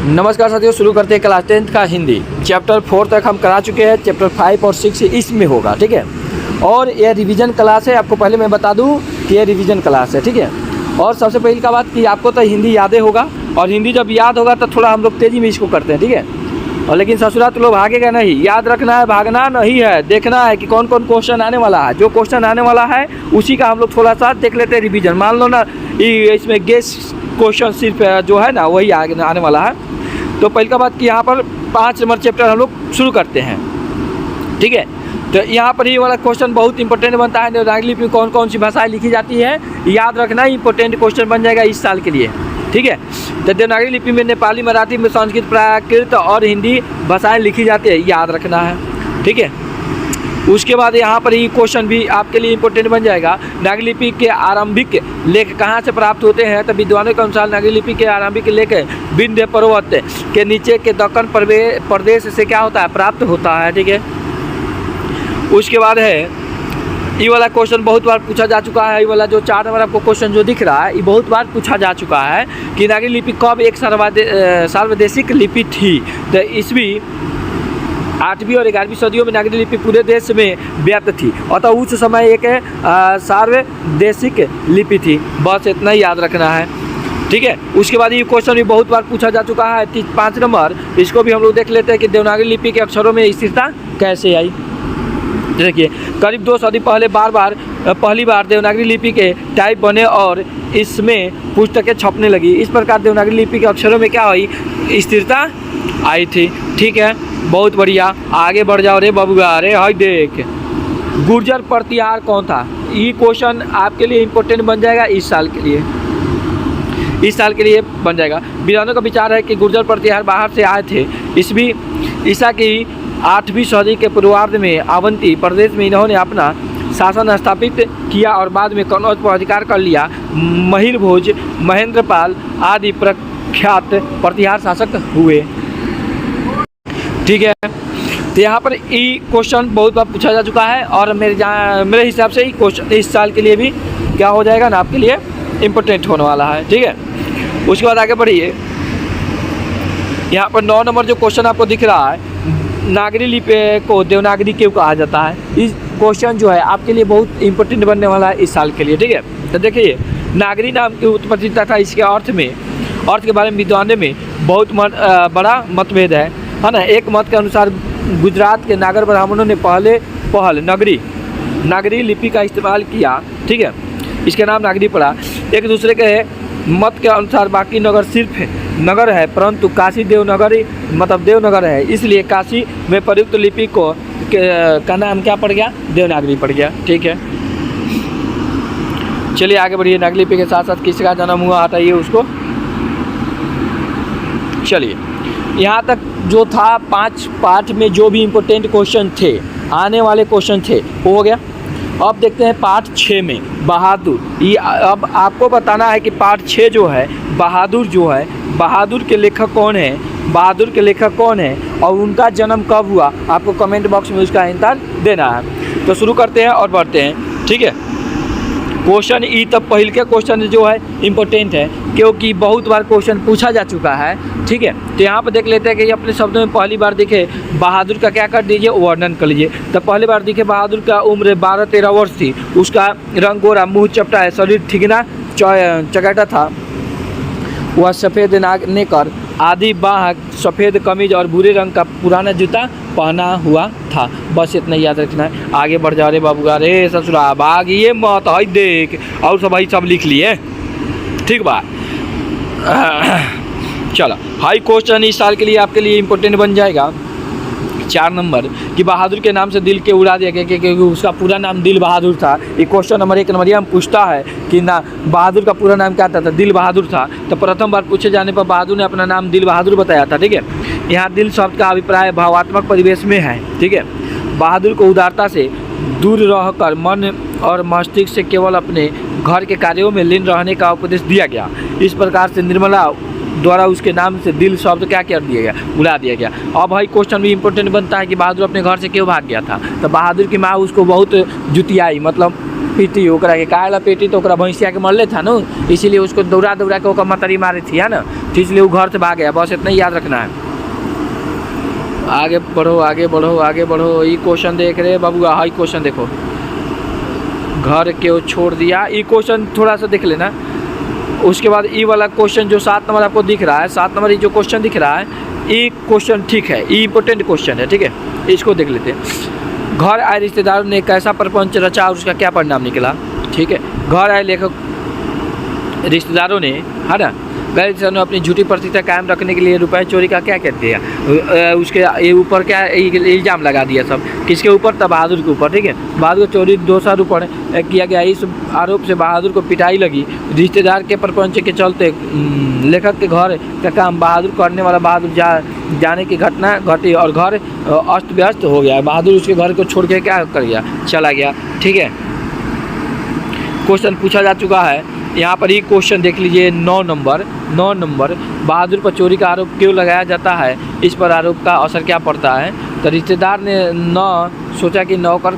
नमस्कार साथियों, शुरू करते हैं क्लास 10th का हिंदी। चैप्टर 4 तक हम करा चुके हैं। चैप्टर 5 और 6 इसमें होगा, ठीक है। और ये रिवीजन क्लास है। आपको पहले मैं बता दूं कि ये रिवीजन क्लास है, ठीक है। और सबसे पहली का बात कि आपको तो हिंदी यादें होगा, और हिंदी जब याद होगा तो थोड़ा हम लोग तेज़ी में इसको करते हैं, ठीक है। और लेकिन ससुराल तो लोग भागेगा नहीं, याद रखना है, भागना नहीं है। देखना है कि कौन कौन क्वेश्चन आने वाला है। जो क्वेश्चन आने वाला है उसी का हम लोग थोड़ा सा देख लेते हैं रिवीजन। मान लो ना इसमें गेस क्वेश्चन सिर्फ जो है ना वही आने वाला है। तो पहली का बात कि यहाँ पर 5 नंबर चैप्टर हम लोग शुरू करते हैं, ठीक है। तो यहाँ पर ये वाला क्वेश्चन बहुत इंपॉर्टेंट बनता है। देवनागरी लिपि में कौन कौन सी भाषाएं लिखी जाती है, याद रखना इंपॉर्टेंट क्वेश्चन बन जाएगा इस साल के लिए, ठीक है। तो देवनागरी लिपि में नेपाली, मराठी में संस्कृत, प्राकृत और हिंदी भाषाएं लिखी जाती है, याद रखना है, ठीक है। उसके बाद यहाँ पर ये क्वेश्चन भी आपके लिए इंपॉर्टेंट बन जाएगा। नागरी लिपि के आरंभिक लेख कहाँ से प्राप्त होते हैं। तो विद्वानों के अनुसार नागरी लिपि के आरंभिक लेख विंध्य पर्वत के नीचे के दक्कन प्रदेश से क्या होता है, प्राप्त होता है, ठीक है। उसके बाद है ये वाला क्वेश्चन बहुत बार पूछा जा चुका है। ये वाला जो 4 नंबर आपको क्वेश्चन जो दिख रहा है ये बहुत बार पूछा जा चुका है कि नागरी लिपि कब एक सार्वदेशिक लिपि थी। तो इसमें 8वीं और 11वीं सदियों में नागरी लिपि पूरे देश में व्याप्त थी, अतः उस समय एक सार्वदेशिक लिपि थी। बस इतना ही याद रखना है, ठीक है। उसके बाद ये क्वेश्चन भी बहुत बार पूछा जा चुका है। 5 नंबर इसको भी हम लोग देख लेते हैं कि देवनागरी लिपि के अक्षरों में स्थिरता कैसे आई। देखिए, करीब 2 सदी पहले पहली बार देवनागरी लिपि के टाइप बने और इसमें पुस्तकें छपने लगी। इस प्रकार देवनागरी लिपि के अक्षरों में क्या हुई, स्थिरता आई थी, ठीक है। बहुत बढ़िया, आगे बढ़ जाओ रे बबुआ। अरे हाय देख, गुर्जर प्रतिहार कौन था। ये क्वेश्चन आपके लिए इंपॉर्टेंट बन जाएगा इस साल के लिए, इस साल के लिए बन जाएगा। विद्वानों का विचार है कि गुर्जर प्रतिहार बाहर से आए थे। इसमें ईसा की 8वीं सदी के पूर्वार्ध में अवंती प्रदेश में इन्होंने अपना शासन स्थापित किया और बाद में कन्नौज पर अधिकार कर लिया। महिर भोज, महेंद्रपाल आदि प्रख्यात प्रतिहार शासक हुए, ठीक है। तो यहाँ पर ये क्वेश्चन बहुत बार पूछा जा चुका है और मेरे हिसाब से ये क्वेश्चन इस साल के लिए भी क्या हो जाएगा ना, आपके लिए इम्पोर्टेंट होने वाला है, ठीक है। उसके बाद आगे बढ़िए। यहाँ पर 9 नंबर जो क्वेश्चन आपको दिख रहा है, नागरी लिपि को देवनागरी क्यों कहा जाता है। इस क्वेश्चन जो है आपके लिए बहुत इंपॉर्टेंट बनने वाला है इस साल के लिए, ठीक है। तो देखिए, नागरी नाम की उत्पत्ति तथा इसके अर्थ के बारे में विद्वानों में बहुत बड़ा मतभेद है ना। एक मत के अनुसार गुजरात के नागर ब्राह्मणों ने पहल नागरी लिपि का इस्तेमाल किया, ठीक है। इसका नाम नागरी पड़ा। एक दूसरे के मत के अनुसार बाकी नगर सिर्फ नगर है, परंतु काशी देवनगर है, इसलिए काशी में प्रयुक्त लिपि का नाम क्या पड़ गया, देवनागरी पड़ गया, ठीक है। चलिए आगे बढ़िए। नागरी लिपि के साथ साथ किसका जन्म हुआ हटाइए उसको। चलिए, यहाँ तक जो था 5 पार्ट में जो भी इम्पोर्टेंट क्वेश्चन थे, आने वाले क्वेश्चन थे, वो हो गया। अब देखते हैं पार्ट 6 में बहादुर। ये अब आपको बताना है कि पार्ट 6 जो है बहादुर के लेखक कौन है, और उनका जन्म कब हुआ। आपको कमेंट बॉक्स में उसका आंसर देना है। तो शुरू करते हैं और बढ़ते हैं, ठीक है। क्वेश्चन ई तब पहले के क्वेश्चन जो है इम्पोर्टेंट है क्योंकि बहुत बार क्वेश्चन पूछा जा चुका है, ठीक है। तो यहाँ पर देख लेते हैं कि अपने शब्दों में पहली बार दिखे बहादुर का क्या कर दीजिए, वर्णन कर लीजिए। तो पहली बार दिखे बहादुर का उम्र 12-13 वर्ष थी। उसका रंग गोरा, मुँह चपटा है, शरीर ठिगना चगाटा था। वह सफ़ेद नेकर, आधी बाह, सफ़ेद कमीज और भूरे रंग का पुराना जूता पहना हुआ था। बस इतना याद रखना है। आगे बढ़ जा रे बाबूगा रे ससुरा, भाग ये मत है देख। और सब भाई सब लिख लिए, ठीक बा। चलो, हाई क्वेश्चन इस साल के लिए आपके लिए इम्पोर्टेंट बन जाएगा 4 नंबर कि बहादुर के नाम से दिल के उड़ा दिया गया क्योंकि उसका पूरा नाम दिल बहादुर था। ये क्वेश्चन नंबर 1 नंबर हम पूछता है कि ना बहादुर का पूरा नाम क्या था, दिल बहादुर था। तो प्रथम बार पूछे जाने पर बहादुर ने अपना नाम दिल बहादुर बताया था, ठीक है। यहाँ दिल शब्द का अभिप्राय भावात्मक परिवेश में है, ठीक है। बहादुर को उदारता से दूर रहकर मन और मस्तिष्क से केवल अपने घर के कार्यों में लीन रहने का उपदेश दिया गया। इस प्रकार से निर्मला द्वारा उसके नाम से दिल शब्द क्या कर दिया गया, उड़ा दिया गया। अब भाई क्वेश्चन भी इंपॉर्टेंट बनता है कि बहादुर अपने घर से क्यों भाग गया था। तो बहादुर की माँ उसको बहुत जुतियाई, मतलब पीटी ओकरा के काहेला पीटी, तो ओकरा भैंसिया के मरले था न, इसीलिए उसको दौड़ा दौड़ा के ओकर मतरी मारी थी, है ना, तो इसलिए वो घर से भाग गया। बस इतना ही याद रखना है। आगे बढ़ो आगे बढ़ो आगे बढ़ो। ये क्वेश्चन देख रहे बाबू, हाई क्वेश्चन देखो, घर क्यों छोड़ दिया, ये क्वेश्चन थोड़ा सा देख लेना। उसके बाद ये वाला क्वेश्चन जो 7 नंबर आपको दिख रहा है, 7 नंबर ये जो क्वेश्चन दिख रहा है, ये क्वेश्चन ठीक है, ये इंपॉर्टेंट क्वेश्चन है, ठीक है, इसको देख लेते हैं। घर आए रिश्तेदारों ने कैसा प्रपंच रचा और उसका क्या परिणाम निकला, ठीक है। घर आए लेखक रिश्तेदारों ने, है ना, गैर रिश्तेदारों ने अपनी झूठी प्रतिष्ठा कायम रखने के लिए रुपए चोरी का क्या कहते हैं, उसके ऊपर क्या इल्ज़ाम लगा दिया सब, किसके ऊपर, तब बहादुर के ऊपर, ठीक है। बहादुर को चोरी दोषारोपण किया गया। इस आरोप से बहादुर को पिटाई लगी। रिश्तेदार के प्रपंच के चलते लेखक के घर का काम बहादुर करने वाला बहादुर जाने की घटना घटी और घर अस्त व्यस्त हो गया। बहादुर उसके घर को छोड़ के क्या कर गया, चला गया, ठीक है। क्वेश्चन पूछा जा चुका है यहाँ पर। ये क्वेश्चन देख लीजिए 9 नंबर, बहादुर पर चोरी का आरोप क्यों लगाया जाता है, इस पर आरोप का असर क्या पड़ता है। तो रिश्तेदार ने न सोचा कि नौकर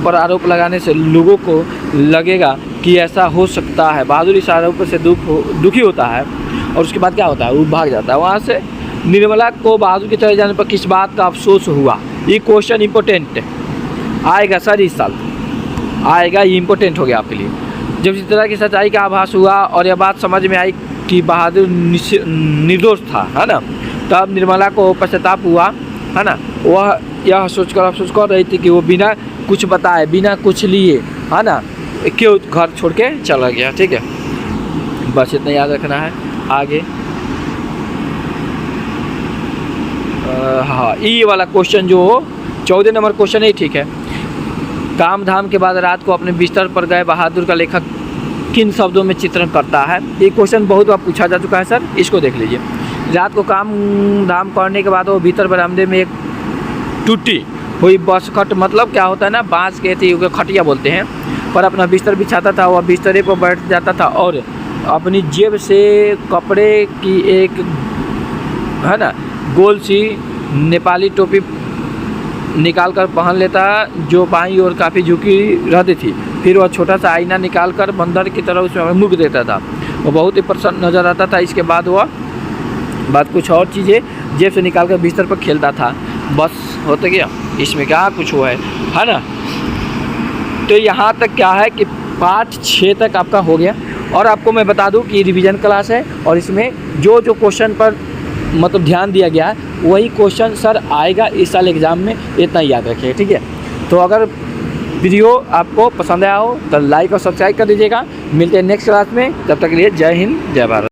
पर आरोप लगाने से लोगों को लगेगा कि ऐसा हो सकता है। बहादुर इस आरोप से दुखी होता है और उसके बाद क्या होता है, वो भाग जाता है वहाँ से। निर्मला को बहादुर के चले जाने पर किस बात का अफसोस हुआ। ये क्वेश्चन इंपॉर्टेंट आएगा सर, इस साल आएगा, ये इंपॉर्टेंट हो गया आपके लिए। जब इस तरह की सच्चाई का आभास हुआ और यह बात समझ में आई कि बहादुर निर्दोष था, है ना, तब निर्मला को पश्चाताप हुआ, है ना। वह यह सोचकर अफसोस कर रही थी कि वो बिना कुछ बताए, बिना कुछ लिए, है ना, क्यों घर छोड़ के चला गया, ठीक है। बस इतना याद रखना है। आगे हाँ, ये वाला क्वेश्चन जो 14 नंबर क्वेश्चन है, ठीक है। काम धाम के बाद रात को अपने बिस्तर पर गए बहादुर का लेखक किन शब्दों में चित्रण करता है। ये क्वेश्चन बहुत बार पूछा जा चुका है सर, इसको देख लीजिए। रात को काम धाम करने के बाद वो भीतर बरामदे में एक टूटी हुई बसखट, मतलब क्या होता है ना, बांस के थी, खटिया बोलते हैं, पर अपना बिस्तर बिछाता था। वह बिस्तरे पर बैठ जाता था और अपनी जेब से कपड़े की एक, है ना, गोल सी नेपाली टोपी निकाल कर पहन लेता, जो बाईं ओर काफ़ी झुकी रहती थी। फिर वह छोटा सा आईना निकाल कर बंदर की तरह उसमें मुक देता था। वो बहुत ही प्रसन्न नजर आता था। इसके बाद वह कुछ और चीज़ें जेब से निकाल कर बिस्तर पर खेलता था। बस होता गया, इसमें क्या कुछ हुआ है ना। तो यहाँ तक क्या है कि पार्ट 6 तक आपका हो गया। और आपको मैं बता दूँ कि रिवीजन क्लास है और इसमें जो क्वेश्चन पर मतलब ध्यान दिया गया है वही क्वेश्चन सर आएगा इस साल एग्ज़ाम में, इतना याद रखिए, ठीक है। तो अगर वीडियो आपको पसंद आया हो तो लाइक और सब्सक्राइब कर दीजिएगा। मिलते हैं नेक्स्ट क्लास में, तब तक के लिए जय हिंद जय भारत।